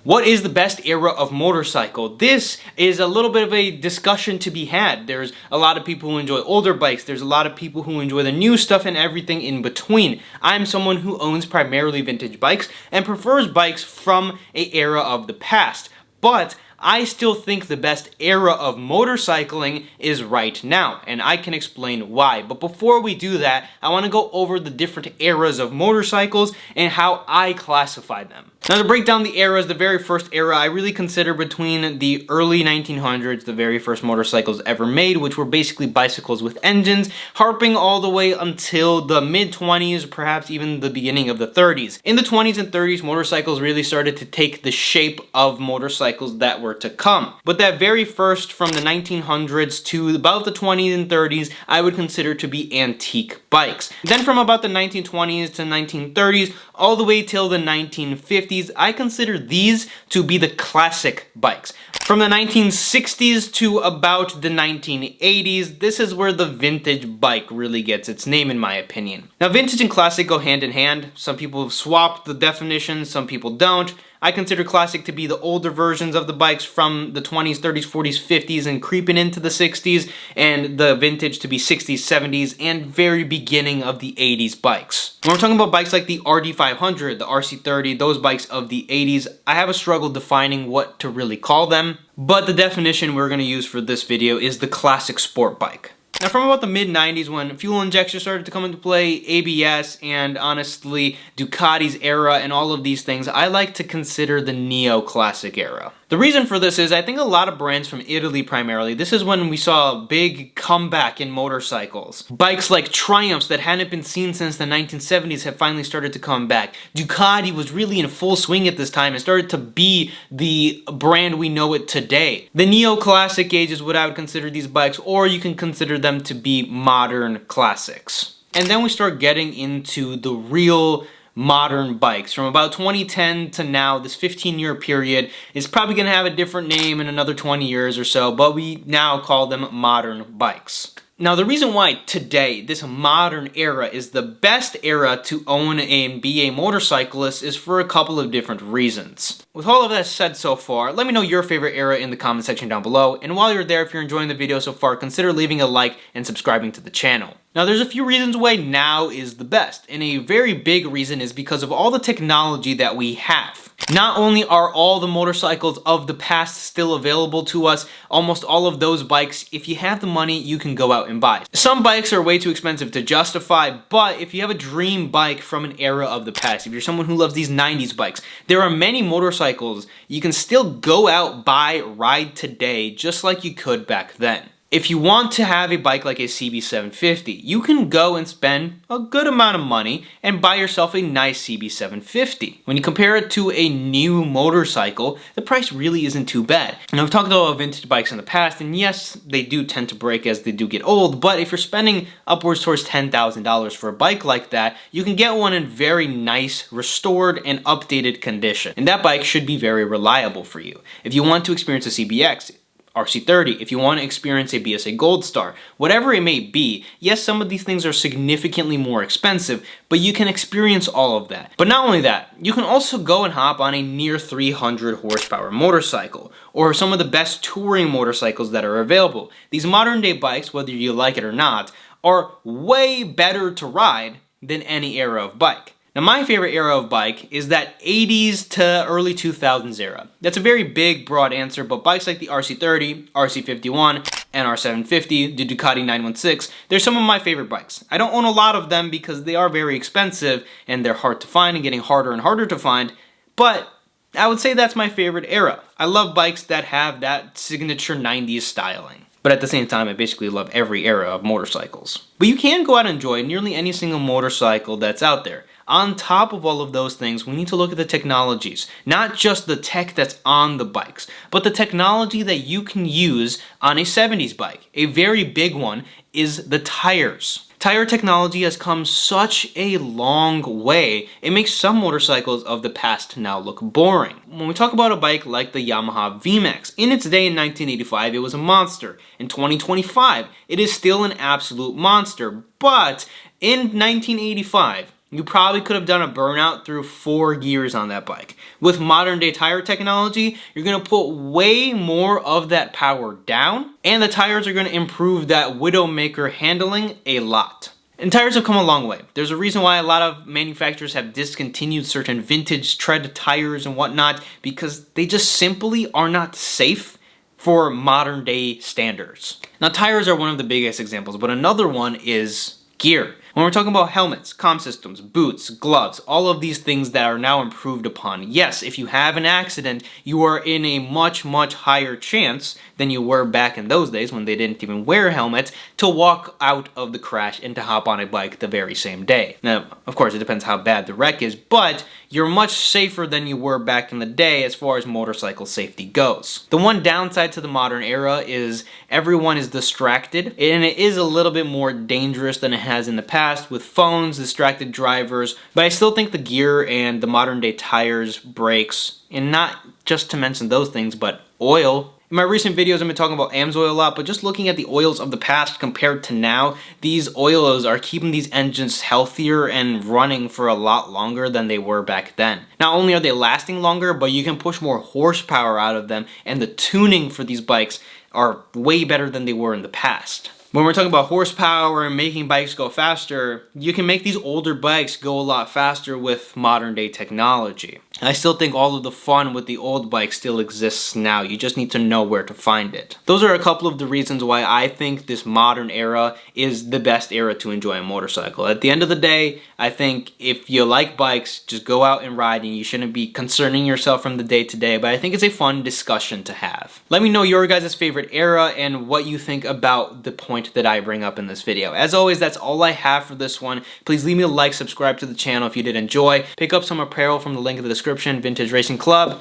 What is the best era of motorcycle? This is a little bit of a discussion to be had. There's a lot of people who enjoy older bikes. There's a lot of people who enjoy the new stuff and everything in between. I'm someone who owns primarily vintage bikes and prefers bikes from an era of the past. But I still think the best era of motorcycling is right now, and I can explain why. But before we do that, I want to go over the different eras of motorcycles and how I classify them. Now, to break down the eras, the very first era I really consider between the early 1900s, the very first motorcycles ever made, which were basically bicycles with engines, harping all the way until the mid-20s, perhaps even the beginning of the 30s. In the 20s and 30s, motorcycles really started to take the shape of motorcycles that were to come. But that very first, from the 1900s to about the 20s and 30s, I would consider to be antique bikes. Then from about the 1920s to 1930s, all the way till the 1950s, I consider these to be the classic bikes. From the 1960s to about the 1980s, this is where the vintage bike really gets its name, in my opinion. Now, vintage and classic go hand in hand. Some people have swapped the definitions, some people don't. I consider classic to be the older versions of the bikes from the 20s, 30s, 40s, 50s, and creeping into the 60s, and the vintage to be 60s, 70s, and very beginning of the 80s bikes. When we're talking about bikes like the RD500, the RC30, those bikes of the 80s, I have a struggle defining what to really call them, but the definition we're going to use for this video is the classic sport bike. Now, from about the mid-90s, when fuel injection started to come into play, ABS, and honestly, Ducati's era and all of these things, I like to consider the neo-classic era. The reason for this is I think a lot of brands from Italy primarily, this is when we saw a big comeback in motorcycles. Bikes like Triumphs that hadn't been seen since the 1970s have finally started to come back. Ducati was really in full swing at this time and started to be the brand we know it today. The neo-classic age is what I would consider these bikes, or you can consider them to be modern classics. And then we start getting into the real modern bikes. From about 2010 to now, this 15-year period is probably going to have a different name in another 20 years or so, but we now call them modern bikes. Now, the reason why today, this modern era, is the best era to own and be a motorcyclist is for a couple of different reasons. With all of that said so far, let me know your favorite era in the comment section down below, and while you're there, if you're enjoying the video so far, consider leaving a like and subscribing to the channel. Now, there's a few reasons why now is the best, and a very big reason is because of all the technology that we have. Not only are all the motorcycles of the past still available to us, almost all of those bikes, if you have the money, you can go out and buy. Some bikes are way too expensive to justify, but if you have a dream bike from an era of the past, if you're someone who loves these 90s bikes, there are many motorcycles you can still go out, buy, ride today, just like you could back then. If you want to have a bike like a CB750, you can go and spend a good amount of money and buy yourself a nice CB750. When you compare it to a new motorcycle, the price really isn't too bad. Now, I've talked about vintage bikes in the past, and yes, they do tend to break as they do get old, but if you're spending upwards towards $10,000 for a bike like that, you can get one in very nice, restored, and updated condition. And that bike should be very reliable for you. If you want to experience a CBX, RC30, if you want to experience a BSA Gold Star, whatever it may be, yes, some of these things are significantly more expensive, but you can experience all of that. But not only that, you can also go and hop on a near 300 horsepower motorcycle, or some of the best touring motorcycles that are available. These modern day bikes, whether you like it or not, are way better to ride than any era of bike. Now, my favorite era of bike is that 80s to early 2000s era. That's a very big, broad answer, but bikes like the RC30, RC51, and R750, the Ducati 916, they're some of my favorite bikes. I don't own a lot of them because they are very expensive and they're hard to find and getting harder and harder to find, but I would say that's my favorite era. I love bikes that have that signature 90s styling. But at the same time, I basically love every era of motorcycles. But you can go out and enjoy nearly any single motorcycle that's out there. On top of all of those things, we need to look at the technologies. Not just the tech that's on the bikes, but the technology that you can use on a 70s bike. A very big one is the tires. Tire technology has come such a long way, it makes some motorcycles of the past now look boring. When we talk about a bike like the Yamaha VMAX, in its day in 1985 it was a monster. In 2025 it is still an absolute monster, but in 1985 you probably could have done a burnout through 4 gears on that bike. With modern day tire technology, you're going to put way more of that power down, and the tires are going to improve that Widowmaker handling a lot. And tires have come a long way. There's a reason why a lot of manufacturers have discontinued certain vintage tread tires and whatnot, because they just simply are not safe for modern day standards. Now, tires are one of the biggest examples, but another one is gear. When we're talking about helmets, comm systems, boots, gloves, all of these things that are now improved upon. Yes, if you have an accident, you are in a much, much higher chance than you were back in those days when they didn't even wear helmets to walk out of the crash and to hop on a bike the very same day. Now, of course, it depends how bad the wreck is, but you're much safer than you were back in the day as far as motorcycle safety goes. The one downside to the modern era is everyone is distracted, and it is a little bit more dangerous than it has in the past with phones, distracted drivers, but I still think the gear and the modern day tires, brakes, and not just to mention those things, but oil. In my recent videos, I've been talking about AMSOIL a lot, but just looking at the oils of the past compared to now, these oils are keeping these engines healthier and running for a lot longer than they were back then. Not only are they lasting longer, but you can push more horsepower out of them, and the tuning for these bikes are way better than they were in the past. When we're talking about horsepower and making bikes go faster, you can make these older bikes go a lot faster with modern day technology. I still think all of the fun with the old bike still exists now. You just need to know where to find it. Those are a couple of the reasons why I think this modern era is the best era to enjoy a motorcycle. At the end of the day, I think if you like bikes, just go out and ride, and you shouldn't be concerning yourself from the day to day, but I think it's a fun discussion to have. Let me know your guys' favorite era and what you think about the point that I bring up in this video. As always, that's all I have for this one. Please leave me a like, subscribe to the channel if you did enjoy. Pick up some apparel from the link in the description, Vintage Racing Club.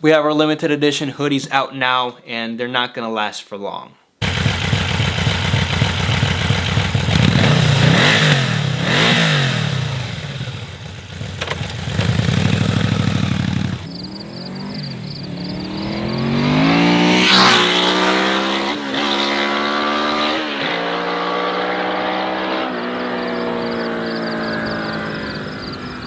We have our limited edition hoodies out now, and they're not gonna last for long.